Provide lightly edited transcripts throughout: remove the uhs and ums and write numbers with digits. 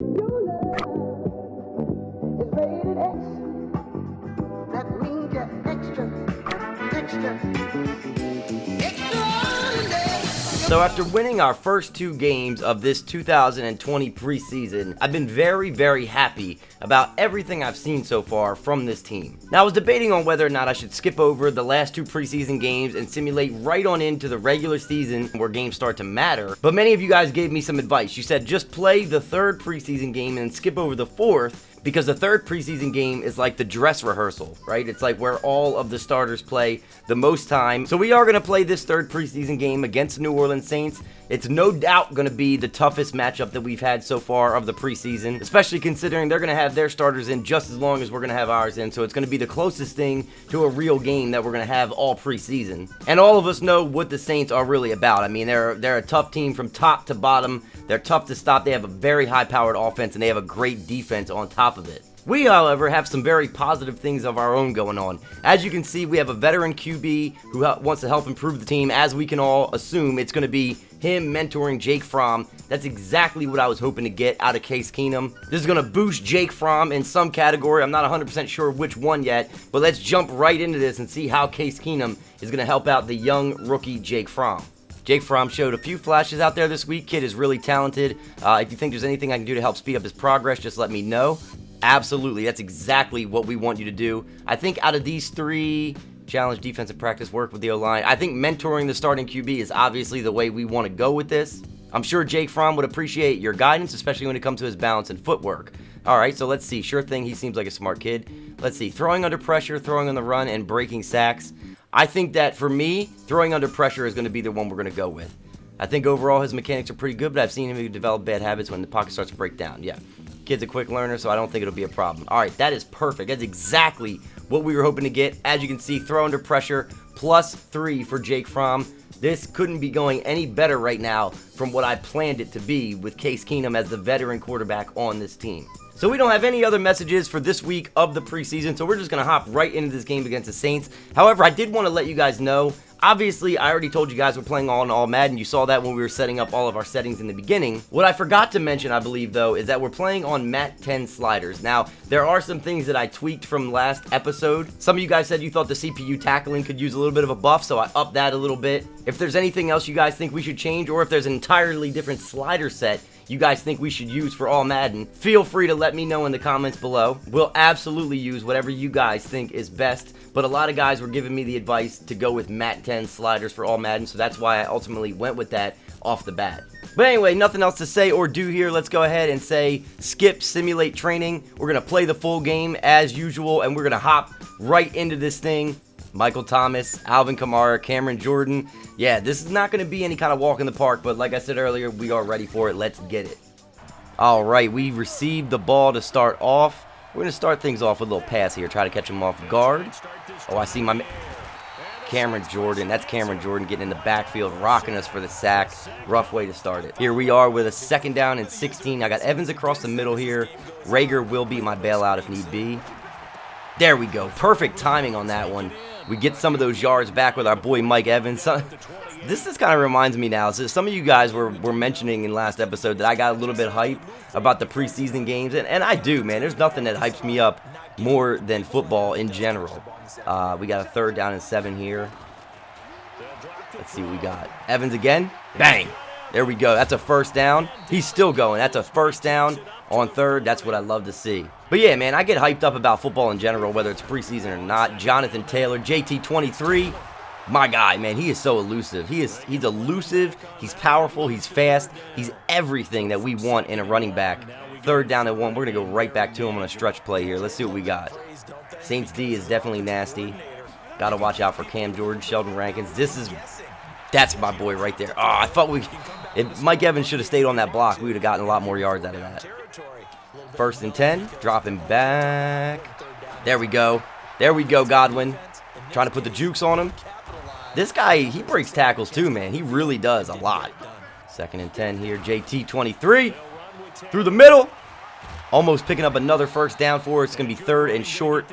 Your love is rated X. That means you're extraordinary. So after winning our first 2 games of this 2020 preseason, I've been very, very happy about everything I've seen so far from this team. Now I was debating on whether or not I should skip over the last 2 preseason games and simulate right on into the regular season where games start to matter, but many of you guys gave me some advice. You said just play the 3rd preseason game and skip over the 4th, because the 3rd preseason game is like the dress rehearsal, right? It's like where all of the starters play the most time. So we are going to play this 3rd preseason game against the New Orleans Saints. It's no doubt going to be the toughest matchup that we've had so far of the preseason, especially considering they're going to have their starters in just as long as we're going to have ours in. So it's going to be the closest thing to a real game that we're going to have all preseason. And all of us know what the Saints are really about. I mean, they're a tough team from top to bottom. They're tough to stop. They have a very high-powered offense, and they have a great defense on top of it. We, however, have some very positive things of our own going on. As you can see, we have a veteran QB who wants to help improve the team. As we can all assume, it's going to be him mentoring Jake Fromm. That's exactly what I was hoping to get out of Case Keenum. This is going to boost Jake Fromm in some category. I'm not 100% sure which one yet, but let's jump right into this and see how Case Keenum is going to help out the young rookie Jake Fromm. Jake Fromm showed a few flashes out there this week. Kid is really talented. If you think there's anything I can do to help speed up his progress, just let me know. Absolutely, that's exactly what we want you to do. I think out of these 3, challenge, defensive practice, work with the O-line, I think mentoring the starting QB is obviously the way we want to go with this. I'm sure Jake Fromm would appreciate your guidance, especially when it comes to his balance and footwork. All right, so let's see. Sure thing, he seems like a smart kid. Let's see. Throwing under pressure, throwing on the run, and breaking sacks. I think that for me, throwing under pressure is going to be the one we're going to go with. I think overall his mechanics are pretty good, but I've seen him develop bad habits when the pocket starts to break down. Yeah, kid's a quick learner, so I don't think it'll be a problem. All right, that is perfect. That's exactly what we were hoping to get. As you can see, throw under pressure, +3 for Jake Fromm. This couldn't be going any better right now from what I planned it to be with Case Keenum as the veteran quarterback on this team. So we don't have any other messages for this week of the preseason, so we're just going to hop right into this game against the Saints. However, I did want to let you guys know, obviously, I already told you guys we're playing on all Madden. You saw that when we were setting up all of our settings in the beginning. What I forgot to mention, I believe, though, is that we're playing on MADDEN sliders. Now, there are some things that I tweaked from last episode. Some of you guys said you thought the CPU tackling could use a little bit of a buff, so I upped that a little bit. If there's anything else you guys think we should change, or if there's an entirely different slider set you guys think we should use for all Madden, feel free to let me know in the comments below. We'll absolutely use whatever you guys think is best, but a lot of guys were giving me the advice to go with MADDEN sliders for all Madden, so that's why I ultimately went with that off the bat. But anyway, nothing else to say or do here. Let's go ahead and say skip simulate training. We're going to play the full game as usual, and we're going to hop right into this thing. Michael Thomas, Alvin Kamara, Cameron Jordan. Yeah, this is not going to be any kind of walk in the park, but like I said earlier, we are ready for it. Let's get it. All right, we received the ball to start off. We're going to start things off with a little pass here. Try to catch him off guard. Oh, I see my Cameron Jordan. That's Cameron Jordan getting in the backfield, rocking us for the sack. Rough way to start it. Here we are with a 2nd down and 16. I got Evans across the middle here. Rager will be my bailout if need be. There we go. Perfect timing on that one. We get some of those yards back with our boy Mike Evans. This kind of reminds me now. So some of you guys were mentioning in last episode that I got a little bit hype about the preseason games. And I do, man. There's nothing that hypes me up more than football in general. We got a 3rd down and 7 here. Let's see what we got. Evans again. Bang. There we go. That's a 1st down. He's still going. That's a 1st down on 3rd. That's what I love to see. But yeah, man, I get hyped up about football in general, whether it's preseason or not. Jonathan Taylor, JT23, my guy, man, he is so elusive. He's elusive, he's powerful, he's fast, he's everything that we want in a running back. 3rd down and 1, we're going to go right back to him on a stretch play here. Let's see what we got. Saints D is definitely nasty. Got to watch out for Cam Jordan, Sheldon Rankins. That's my boy right there. Oh, I thought if Mike Evans should have stayed on that block, we would have gotten a lot more yards out of that. 1st and 10, dropping back. There we go. There we go, Godwin. Trying to put the jukes on him. This guy, he breaks tackles too, man. He really does a lot. 2nd and 10 here. JT23 through the middle. Almost picking up another 1st down for us. It's going to be 3rd and short.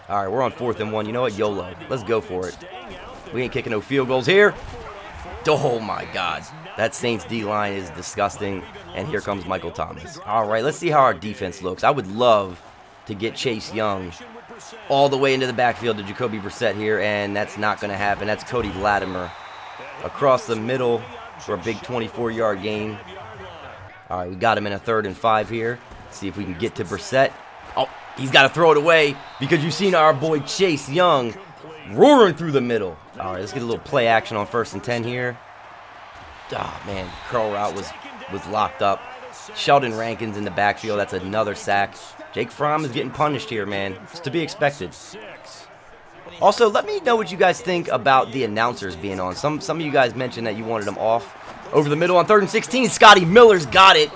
All right, we're on 4th and 1. You know what? YOLO. Let's go for it. We ain't kicking no field goals here. Oh my God. That Saints D-line is disgusting. And here comes Michael Thomas. All right, let's see how our defense looks. I would love to get Chase Young all the way into the backfield to Jacoby Brissett here, and that's not going to happen. That's Cody Latimer across the middle for a big 24-yard gain. All right, we got him in a 3rd and 5 here. See if we can get to Brissett. Oh, he's got to throw it away because you've seen our boy Chase Young roaring through the middle. All right, let's get a little play action on 1st and 10 here. Oh, man, curl route was locked up. Sheldon Rankins in the backfield. That's another sack. Jake Fromm is getting punished here, man. It's to be expected. Also, let me know what you guys think about the announcers being on. Some of you guys mentioned that you wanted them off. Over the middle on 3rd and 16, Scotty Miller's got it.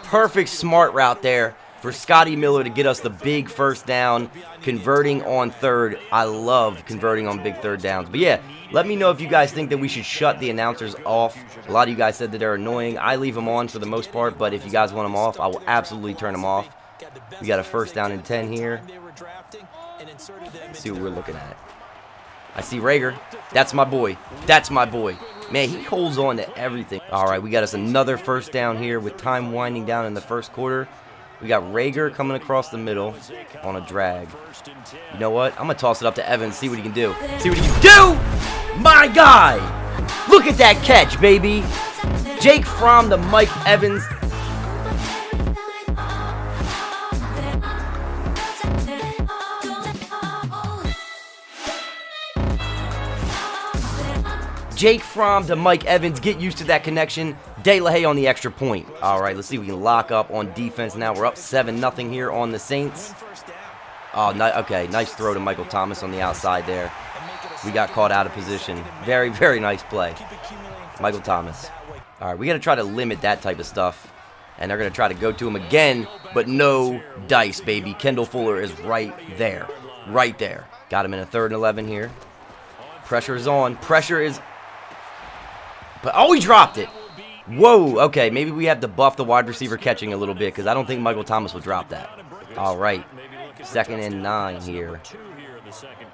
Perfect smart route there for Scotty Miller to get us the big 1st down, converting on 3rd. I love converting on big 3rd downs. But yeah, let me know if you guys think that we should shut the announcers off. A lot of you guys said that they're annoying. I leave them on for the most part, but if you guys want them off, I will absolutely turn them off. We got a 1st down and 10 here. Let's see what we're looking at. I see Reagor. That's my boy. That's my boy. Man, he holds on to everything. All right, we got us another 1st down here with time winding down in the 1st quarter. We got Reagor coming across the middle on a drag. You know what? I'm going to toss it up to Evans, see what he can do. See what he can do! My guy! Look at that catch, baby! Jake Fromm to Mike Evans. Jake Fromm to Mike Evans. Get used to that connection. De La Haye on the extra point. All right, let's see if we can lock up on defense now. We're up 7-0 here on the Saints. Oh, okay, nice throw to Michael Thomas on the outside there. We got caught out of position. Very, very nice play. Michael Thomas. All right, we got to try to limit that type of stuff. And they're going to try to go to him again, but no dice, baby. Kendall Fuller is right there. Right there. Got him in a 3rd and 11 here. Pressure is on. Pressure is... But, oh, he dropped it. Whoa, okay, maybe we have to buff the wide receiver catching a little bit because I don't think Michael Thomas will drop that. All right, 2nd and 9 here.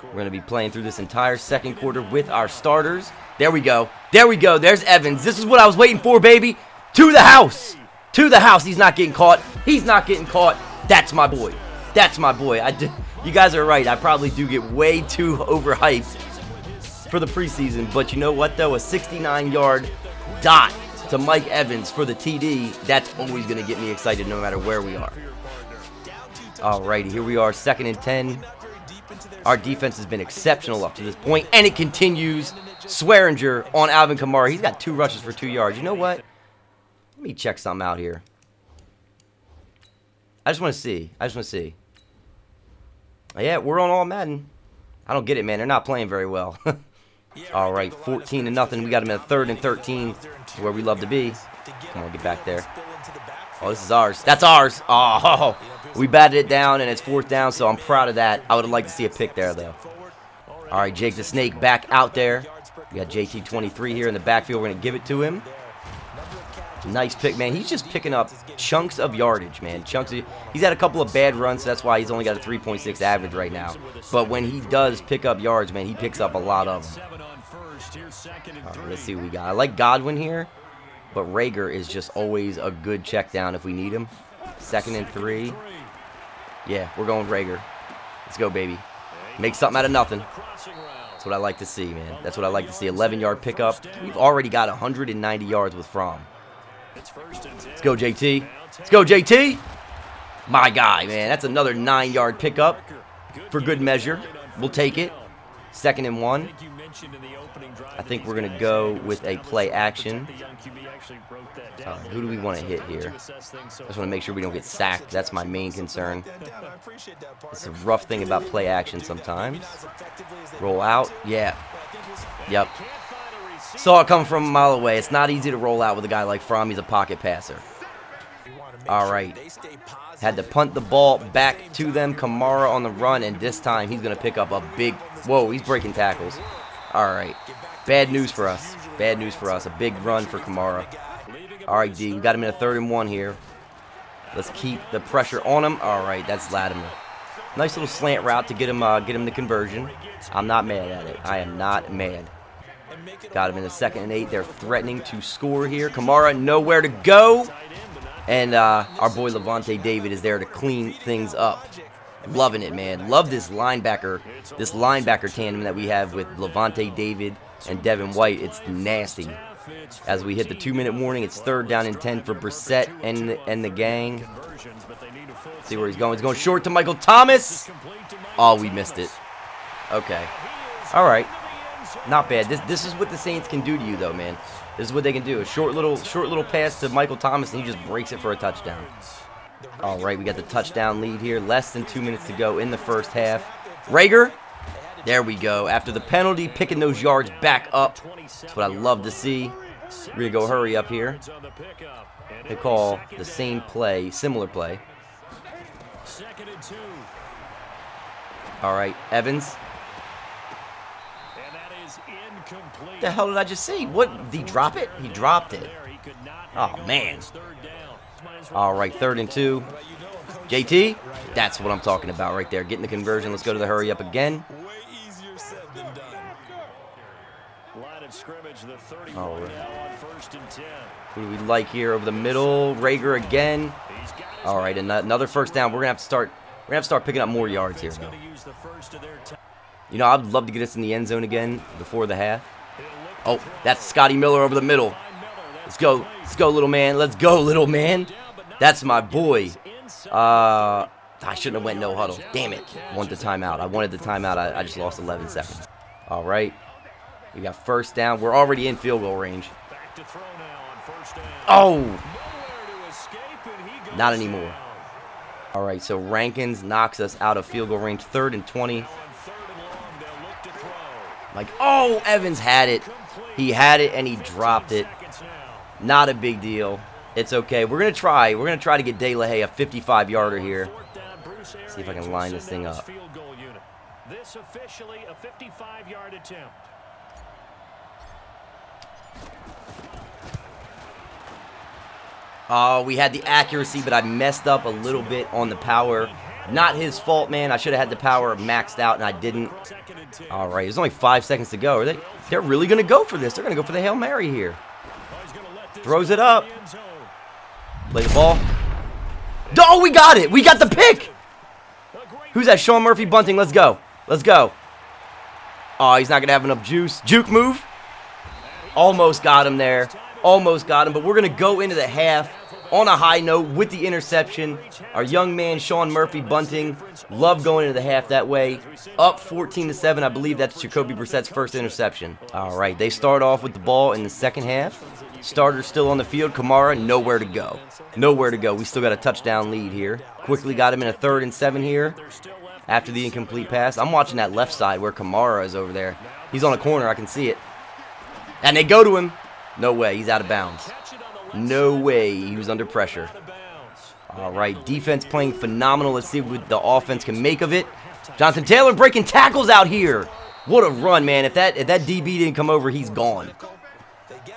We're going to be playing through this entire 2nd quarter with our starters. There we go. There we go. There's Evans. This is what I was waiting for, baby. To the house. To the house. He's not getting caught. He's not getting caught. That's my boy. That's my boy. You guys are right. I probably do get way too overhyped for the preseason, but you know what though, a 69-yard dot to Mike Evans for the TD, that's always going to get me excited no matter where we are. Alrighty, here we are, 2nd and 10. Our defense has been exceptional up to this point, and it continues. Swearinger on Alvin Kamara. He's got 2 rushes for 2 yards. You know what? Let me check something out here. I just want to see. Yeah, we're on all Madden. I don't get it, man. They're not playing very well. All right, 14-0. We got him at 3rd and 13, where we love to be. Come on, get back there. Oh, this is ours. That's ours. Oh, we batted it down, and it's 4th down, so I'm proud of that. I would have liked to see a pick there, though. All right, Jake the Snake back out there. We got JT23 here in the backfield. We're going to give it to him. Nice pick, man. He's just picking up chunks of yardage, man. He's had a couple of bad runs, so that's why he's only got a 3.6 average right now. But when he does pick up yards, man, he picks up a lot of them. Let's see what we got. I like Godwin here, but Reagor is just always a good check down if we need him. 2nd and 3. Yeah, we're going Reagor. Let's go, baby. Make something out of nothing. That's what I like to see, man. That's what I like to see. 11-yard pickup. We've already got 190 yards with Fromm. Let's go, JT. Let's go, JT. My guy, man. That's another 9-yard pickup for good measure. We'll take it. 2nd and 1. I think we're going to go with a play action. Who do we want to hit here? I just want to make sure we don't get sacked. That's my main concern. It's a rough thing about play action sometimes. Roll out. Yeah. Yep. Saw it coming from a mile away. It's not easy to roll out with a guy like Fromm. He's a pocket passer. All right. Had to punt the ball back to them. Kamara on the run, and this time he's going to pick up a big... Whoa, he's breaking tackles. All right. Bad news for us. Bad news for us. A big run for Kamara. All right, D. We got him in a 3rd and 1 here. Let's keep the pressure on him. All right, that's Latimer. Nice little slant route to get him the conversion. I'm not mad at it. I am not mad. Got him in the 2nd and 8. They're threatening to score here. Kamara nowhere to go. And our boy Levante David is there to clean things up. Loving it, man. Love this linebacker tandem that we have with Levante David and Devin White. It's nasty. As we hit the 2-minute warning, it's 3rd down and 10 for Brissett and the gang. See where he's going. He's going short to Michael Thomas. Oh, we missed it. Okay. All right. Not bad. This is what the Saints can do to you, though, man. This is what they can do. A short little pass to Michael Thomas, and he just breaks it for a touchdown. All right, we got the touchdown lead here. Less than 2 minutes to go in the first half. Rager. There we go. After the penalty, picking those yards back up. That's what I love to see. We're going to go hurry up here. They call the same play, similar play. All right, Evans. What the hell did I just see? What? Did he drop it? He dropped it. Oh, man. All right, 3rd and 2. JT, that's what I'm talking about right there. Getting the conversion. Let's go to the hurry up again. All right. Who do we like here over the middle? Rager again. All right, another 1st down. We're gonna have to start picking up more yards here, though. You know, I'd love to get us in the end zone again before the half. Oh, that's Scotty Miller over the middle. Let's go, little man. Let's go, little man. That's my boy. I shouldn't have went no huddle. Damn it. Want the timeout. I wanted the timeout. I just lost 11 seconds. All right. We got 1st down. We're already in field goal range. Oh! Not anymore. All right, so Rankins knocks us out of field goal range. 3rd and 20. Like, oh, Evans had it. He had it and he dropped it. Not a big deal. It's okay. We're gonna try. We're gonna try to get De La Haye a 55-yarder here. See if I can line this thing up. This officially a 55-yard attempt. Oh, we had the accuracy, but I messed up a little bit on the power. Not his fault, man. I should have had the power maxed out, and I didn't. All right, there's only 5 seconds to go. They're really going to go for this. They're going to go for the Hail Mary here. Throws it up. Play the ball. Oh, we got it. We got the pick. Who's that? Sean Murphy bunting. Let's go. Let's go. Oh, he's not going to have enough juice. Juke move. Almost got him there. Almost got him, but we're going to go into the half on a high note with the interception. Our young man, Sean Murphy bunting, love going into the half that way. Up 14-7. I believe that's Jacoby Brissett's 1st interception. All right, they start off with the ball in the 2nd half. Starter still on the field. Kamara, nowhere to go. Nowhere to go. We still got a touchdown lead here. Quickly got him in a 3rd and 7 here after the incomplete pass. I'm watching that left side where Kamara is over there. He's on a corner. I can see it. And they go to him. No way. He's out of bounds. No way. He was under pressure. All right. Defense playing phenomenal. Let's see what the offense can make of it. Jonathan Taylor breaking tackles out here. What a run, man. If that DB didn't come over, he's gone.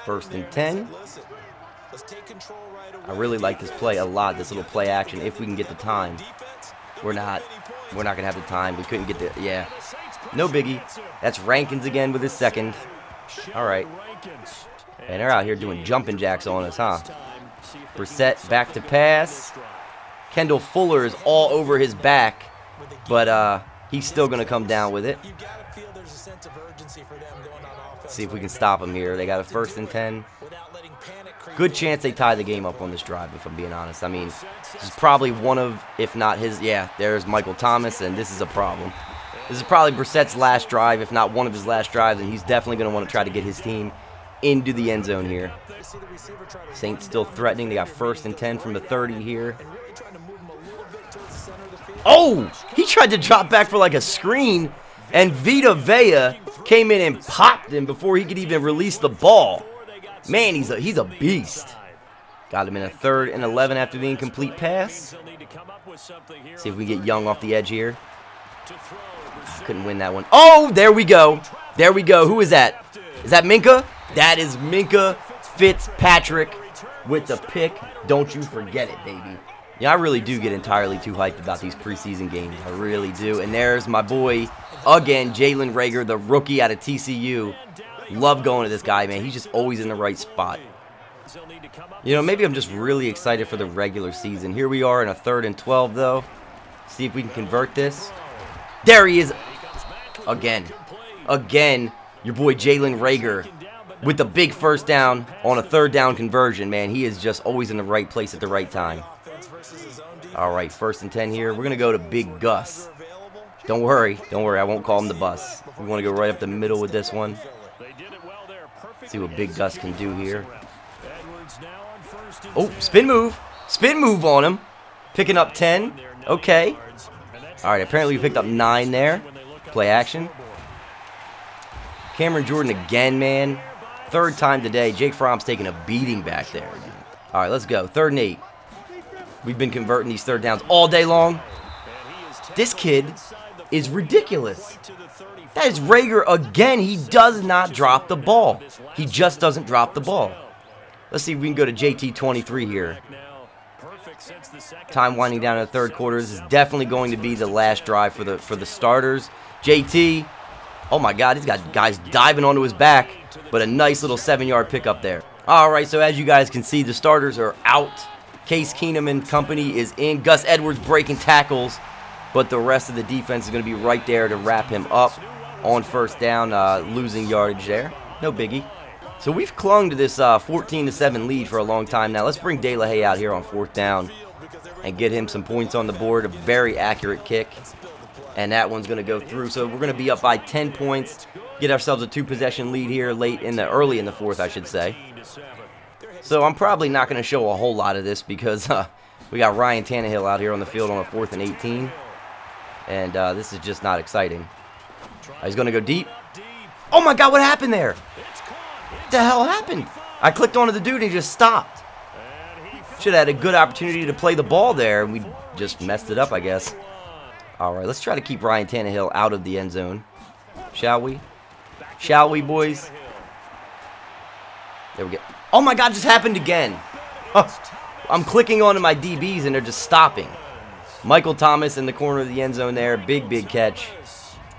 1st and 10. I really like this play a lot, this little play action, if we can get the time. We're not going to have the time. We couldn't get the, yeah. No biggie. That's Rankins again with his 2nd. All right. And they're out here doing jumping jacks on us, huh? Brissett back to pass. Kendall Fuller is all over his back, but he's still going to come down with it. Let's see if we can stop him here. They got a 1st and 10. Good chance they tie the game up on this drive, if I'm being honest. I mean, this is probably one of, if not his, yeah, there's Michael Thomas, and this is a problem. This is probably Brissett's last drive, if not one of his last drives, and he's definitely going to want to try to get his team into the end zone here. Saints still threatening. They got 1st and 10 from the 30 here. Oh! He tried to drop back for like a screen, and Vita Vea came in and popped him before he could even release the ball. Man, he's a beast. Got him in a 3rd and 11 after the incomplete pass. See if we get Young off the edge here. Couldn't win that one. Oh, there we go. There we go. Who is that? Is that Minka? That is Minka Fitzpatrick with the pick. Don't you forget it, baby. Yeah, I really do get entirely too hyped about these preseason games. I really do. And there's my boy, again, Jalen Reagor, the rookie out of TCU. Love going to this guy, man. He's just always in the right spot. You know, maybe I'm just really excited for the regular season. Here we are in a 3rd and 12, though. See if we can convert this. There he is. Again. Again, your boy Jalen Reagor with the big first down on a 3rd down conversion, man. He is just always in the right place at the right time. All right, 1st and 10 here. We're going to go to Big Gus. Don't worry. Don't worry. I won't call him the bus. We want to go right up the middle with this one. See what Big Gus can do here. Oh, spin move. Spin move on him. Picking up 10. Okay. All right, apparently we picked up 9 there. Play action. Cameron Jordan again, man. 3rd time today. Jake Fromm's taking a beating back there. All right, let's go. 3rd and 8. We've been converting these 3rd downs all day long. This kid is ridiculous. That is Reagor again. He does not drop the ball. He just doesn't drop the ball. Let's see if we can go to JT23 here. Time winding down in the 3rd quarter. This is definitely going to be the last drive for the starters. JT, oh my God, he's got guys diving onto his back, but a nice little 7-yard pickup there. All right, so as you guys can see, the starters are out. Case Keenum and company is in. Gus Edwards breaking tackles, but the rest of the defense is going to be right there to wrap him up on 1st down, losing yardage there. No biggie. So we've clung to this 14-7 lead for a long time now. Let's bring De La Haye out here on 4th down and get him some points on the board. A very accurate kick, and that one's going to go through. So we're going to be up by 10 points, get ourselves a 2-possession lead here early in the 4th, I should say. So I'm probably not going to show a whole lot of this because we got Ryan Tannehill out here on the field on a 4th and 18, and this is just not exciting. He's going to go deep. Oh my God, what happened there? What the hell happened? I clicked onto the dude and he just stopped. Should have had a good opportunity to play the ball there, and we just messed it up, I guess. All right, let's try to keep Ryan Tannehill out of the end zone. Shall we? Shall we, boys? There we go. Oh my God, just happened again. I'm clicking onto my DBs and they're just stopping. Michael Thomas in the corner of the end zone there. Big catch.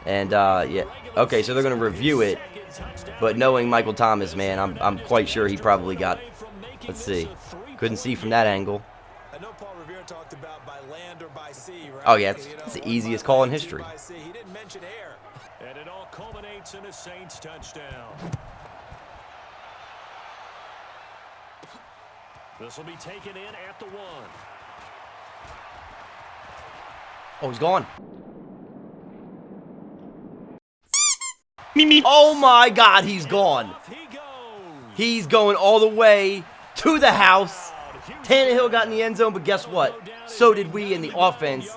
And, yeah. Okay, so they're going to review it. But knowing Michael Thomas, man, I'm quite sure he probably got... Let's see. Couldn't see from that angle. Oh, yeah, it's the easiest call in history. And it all culminates in a Saints touchdown. This will be taken in at the 1. Oh, he's gone. Oh my God, he's gone. He's going all the way to the house. Tannehill got in the end zone, but guess what? So did we in the offense.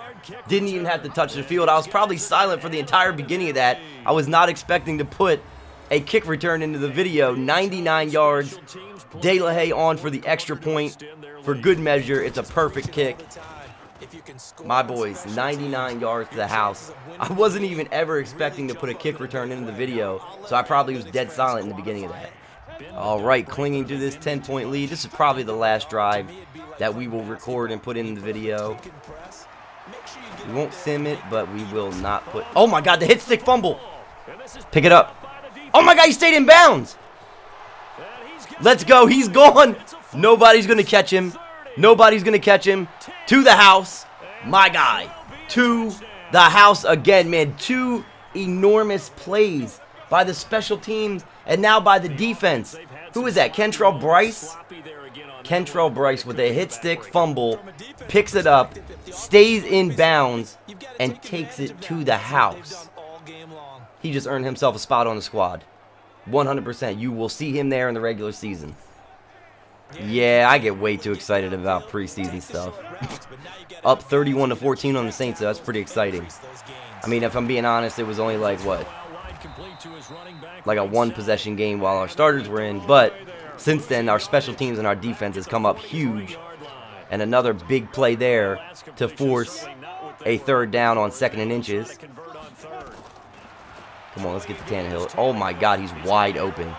Didn't even have to touch the field. I was probably silent for the entire beginning of that. I was not expecting to put a kick return into the video. 99 yards. De La Haye on for the extra point. For good measure, it's a perfect kick. My boys, 99 yards to the house. I wasn't even ever expecting to put a kick return into the video, so I probably was dead silent in the beginning of that. All right, clinging to this 10-point lead. This is probably the last drive that we will record and put in the video. We won't sim it, but we will not put... Oh my God, the hit stick fumble. Pick it up. Oh my God, he stayed in bounds. Let's go, he's gone. Nobody's going to catch him. Nobody's going to catch him. To the house. My guy. To the house again, man. 2 enormous plays by the special teams and now by the defense. Who is that? Kentrell Bryce? Kentrell Bryce with a hit stick fumble. Picks it up. Stays in bounds. And takes it to the house. He just earned himself a spot on the squad. 100%. You will see him there in the regular season. Yeah, I get way too excited about preseason stuff. Up 31-14 on the Saints, so that's pretty exciting. I mean, if I'm being honest, it was only like, what? Like a 1-possession game while our starters were in. But since then, our special teams and our defense has come up huge. And another big play there to force a 3rd down on 2nd and inches. Come on, let's get to Tannehill. Oh my God, he's wide open.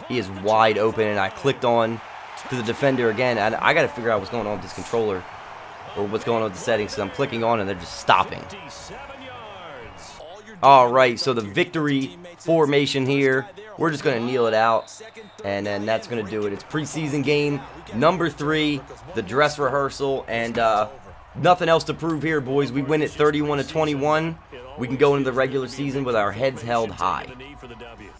He is wide open, and I clicked on to the defender again. And I got to figure out what's going on with this controller or what's going on with the settings. So I'm clicking on, and they're just stopping. All right, so the victory formation here. we're just going to kneel it out, and then that's going to do it. It's preseason game number 3, the dress rehearsal, and nothing else to prove here, boys. We win it 31-21. We can go into the regular season with our heads held high.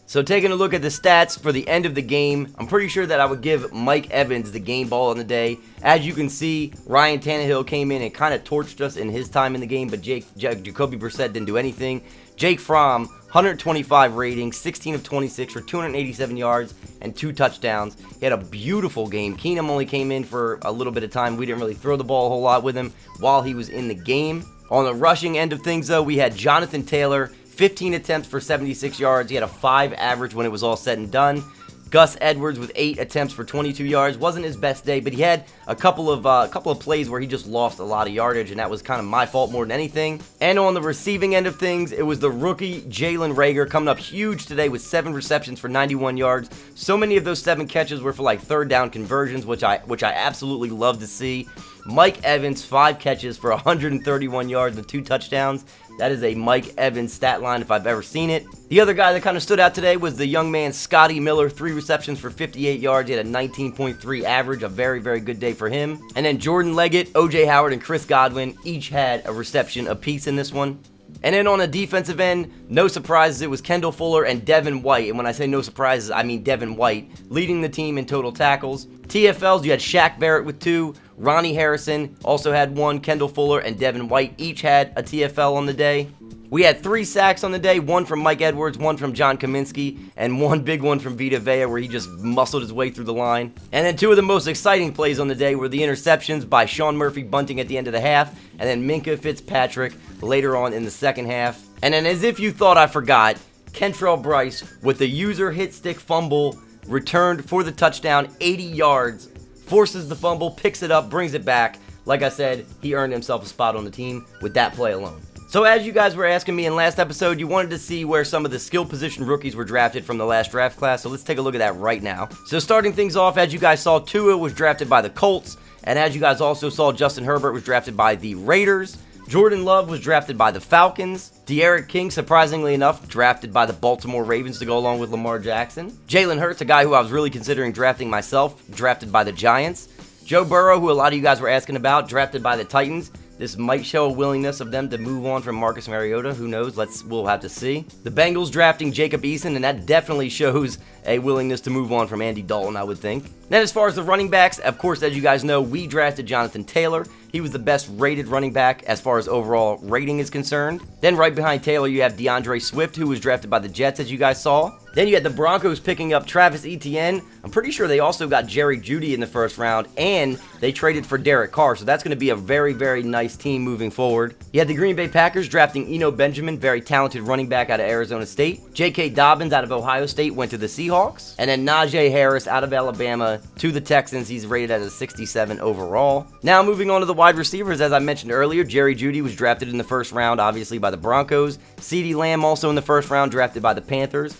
So taking a look at the stats for the end of the game, I'm pretty sure that I would give Mike Evans the game ball on the day. As you can see, Ryan Tannehill came in and kind of torched us in his time in the game, but Jacoby Brissett didn't do anything. Jake Fromm, 125 rating, 16 of 26 for 287 yards and 2 touchdowns. He had a beautiful game. Keenum only came in for a little bit of time. We didn't really throw the ball a whole lot with him while he was in the game. On the rushing end of things, though, we had Jonathan Taylor, 15 attempts for 76 yards. He had a 5 average when it was all said and done. Gus Edwards with 8 attempts for 22 yards. Wasn't his best day, but he had a couple of plays where he just lost a lot of yardage, and that was kind of my fault more than anything. And on the receiving end of things, it was the rookie Jalen Reagor coming up huge today with 7 receptions for 91 yards. So many of those 7 catches were for like third down conversions, which I absolutely love to see. Mike Evans, 5 catches for 131 yards and 2 touchdowns. That is a Mike Evans stat line if I've ever seen it. The other guy that kind of stood out today was the young man Scotty Miller, 3 receptions for 58 yards. He had a 19.3 average, a very, very good day for him. And then Jordan Leggett, O.J. Howard, and Chris Godwin each had a reception apiece in this one. And then on the defensive end, no surprises, it was Kendall Fuller and Devin White. And when I say no surprises, I mean Devin White, leading the team in total tackles. TFLs, you had Shaq Barrett with 2, Ronnie Harrison also had 1, Kendall Fuller and Devin White each had a TFL on the day. We had 3 sacks on the day, 1 from Mike Edwards, 1 from John Kaminsky, and 1 big one from Vita Vea where he just muscled his way through the line. And then 2 of the most exciting plays on the day were the interceptions by Sean Murphy-Bunting at the end of the half, and then Minkah Fitzpatrick later on in the second half. And then as if you thought I forgot, Kentrell Bryce with the user hit stick fumble returned for the touchdown, 80 yards, forces the fumble, picks it up, brings it back. Like I said, he earned himself a spot on the team with that play alone. So as you guys were asking me in last episode, you wanted to see where some of the skill position rookies were drafted from the last draft class, so let's take a look at that right now. So starting things off, as you guys saw, Tua was drafted by the Colts, and as you guys also saw, Justin Herbert was drafted by the Raiders. Jordan Love was drafted by the Falcons. De'Aaron King, surprisingly enough, drafted by the Baltimore Ravens to go along with Lamar Jackson. Jalen Hurts, a guy who I was really considering drafting myself, drafted by the Giants. Joe Burrow, who a lot of you guys were asking about, drafted by the Titans. This might show a willingness of them to move on from Marcus Mariota. Who knows? We'll have to see. The Bengals drafting Jacob Eason, and that definitely shows a willingness to move on from Andy Dalton, I would think. Then as far as the running backs, of course, as you guys know, we drafted Jonathan Taylor. He was the best rated running back as far as overall rating is concerned. Then right behind Taylor, you have DeAndre Swift, who was drafted by the Jets, as you guys saw. Then you had the Broncos picking up Travis Etienne. I'm pretty sure they also got Jerry Jeudy in the first round, and they traded for Derek Carr, so that's going to be a very, very nice team moving forward. You had the Green Bay Packers drafting Eno Benjamin, very talented running back out of Arizona State. J.K. Dobbins out of Ohio State went to the Seahawks. And then Najee Harris out of Alabama to the Texans. He's rated as a 67 overall. Now moving on to the wide receivers, as I mentioned earlier, Jerry Jeudy was drafted in the first round, obviously by the Broncos. CeeDee Lamb also in the first round, drafted by the Panthers.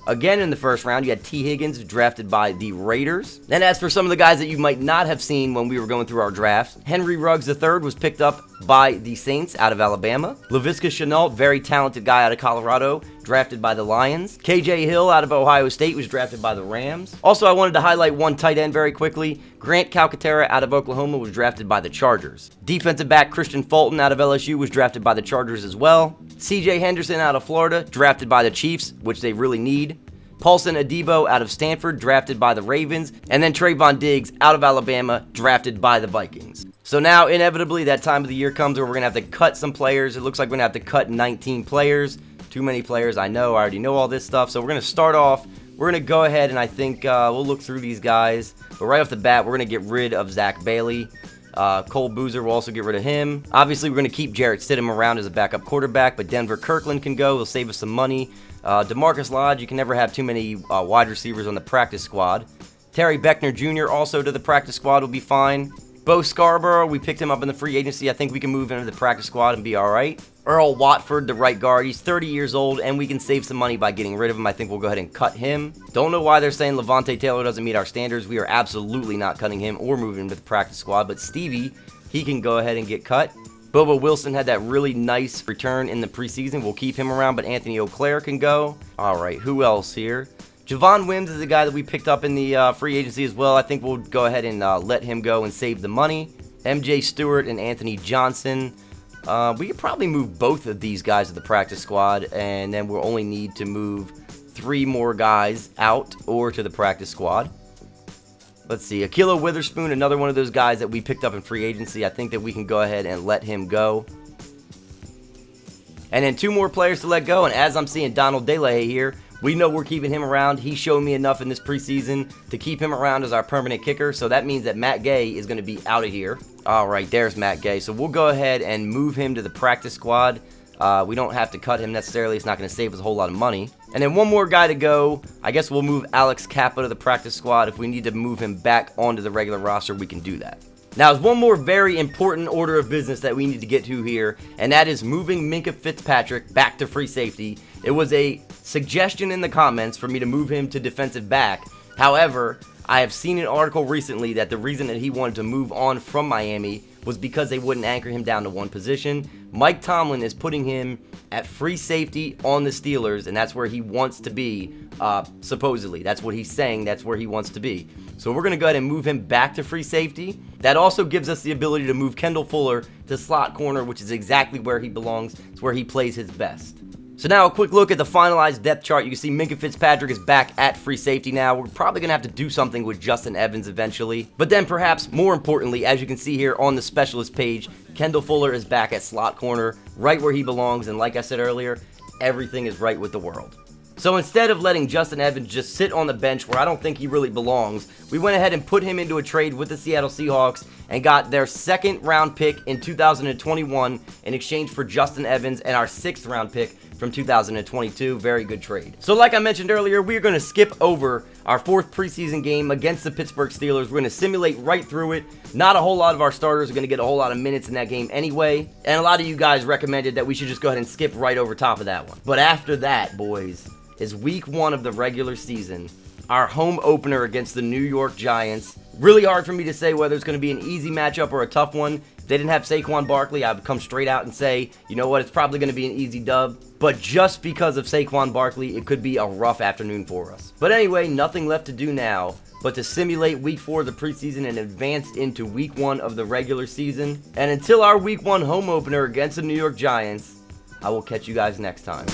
Again in the first round, you had T. Higgins, drafted by the Raiders. Then as for some of the guys that you might not have seen when we were going through our drafts, Henry Ruggs III was picked up by the Saints out of Alabama. Laviska Shenault, very talented guy out of Colorado, drafted by the Lions. KJ Hill out of Ohio State was drafted by the Rams. Also, I wanted to highlight one tight end very quickly. Grant Calcaterra out of Oklahoma was drafted by the Chargers. Defensive back Christian Fulton out of LSU was drafted by the Chargers as well. CJ Henderson out of Florida, drafted by the Chiefs, which they really need. Paulson Adebo out of Stanford, drafted by the Ravens. And then Trayvon Diggs out of Alabama, drafted by the Vikings. So now, inevitably, that time of the year comes where we're going to have to cut some players. It looks like we're going to have to cut 19 players. Too many players, I know. I already know all this stuff. So we're going to start off. We're going to go ahead and I think we'll look through these guys. But right off the bat, we're going to get rid of Zach Bailey. Cole Boozer will also get rid of him. Obviously, we're going to keep Jarrett Stidham around as a backup quarterback, but Denver Kirkland can go. He'll save us some money. DeMarcus Lodge, you can never have too many wide receivers on the practice squad. Terry Beckner Jr. also to the practice squad will be fine. Bo Scarborough, we picked him up in the free agency. I think we can move him into the practice squad and be all right. Earl Watford, the right guard. He's 30 years old, and we can save some money by getting rid of him. I think we'll go ahead and cut him. Don't know why they're saying Levante Taylor doesn't meet our standards. We are absolutely not cutting him or moving him to the practice squad, but Stevie, he can go ahead and get cut. Bobo Wilson had that really nice return in the preseason. We'll keep him around, but Anthony O'Clair can go. All right, who else here? Javon Wims is a guy that we picked up in the free agency as well. I think we'll go ahead and let him go and save the money. MJ Stewart and Anthony Johnson. We could probably move both of these guys to the practice squad, and then we'll only need to move 3 more guys out or to the practice squad. Let's see, Akilo Witherspoon, another one of those guys that we picked up in free agency. I think that we can go ahead and let him go. And then 2 more players to let go, and as I'm seeing Donald DeLay here, we know we're keeping him around. He showed me enough in this preseason to keep him around as our permanent kicker, so that means that Matt Gay is going to be out of here. All right, there's Matt Gay. So we'll go ahead and move him to the practice squad. We don't have to cut him necessarily. It's not going to save us a whole lot of money. And then 1 more guy to go. I guess we'll move Alex Kappa to the practice squad. If we need to move him back onto the regular roster, we can do that. Now, there's 1 more very important order of business that we need to get to here, and that is moving Minkah Fitzpatrick back to free safety. It was a suggestion in the comments for me to move him to defensive back. However, I have seen an article recently that the reason that he wanted to move on from Miami was because they wouldn't anchor him down to one position. Mike Tomlin is putting him at free safety on the Steelers, and that's where he wants to be, supposedly. That's what he's saying. That's where he wants to be. So we're going to go ahead and move him back to free safety. That also gives us the ability to move Kendall Fuller to slot corner, which is exactly where he belongs. It's where he plays his best. So now a quick look at the finalized depth chart. You can see Minkah Fitzpatrick is back at free safety now. We're probably going to have to do something with Justin Evans eventually. But then perhaps more importantly, as you can see here on the specialist page, Kendall Fuller is back at slot corner, right where he belongs. And like I said earlier, everything is right with the world. So instead of letting Justin Evans just sit on the bench where I don't think he really belongs, we went ahead and put him into a trade with the Seattle Seahawks and got their 2nd round pick in 2021 in exchange for Justin Evans and our 6th round pick from 2022. Very good trade. So like I mentioned earlier, we're going to skip over our 4th preseason game against the Pittsburgh Steelers. We're going to simulate right through it. Not a whole lot of our starters are going to get a whole lot of minutes in that game anyway. And a lot of you guys recommended that we should just go ahead and skip right over top of that one. But after that, boys, is week 1 of the regular season, our home opener against the New York Giants. Really hard for me to say whether it's going to be an easy matchup or a tough one. If they didn't have Saquon Barkley, I would come straight out and say, you know what, it's probably going to be an easy dub. But just because of Saquon Barkley, it could be a rough afternoon for us. But anyway, nothing left to do now but to simulate week 4 of the preseason and advance into week 1 of the regular season. And until our week 1 home opener against the New York Giants, I will catch you guys next time.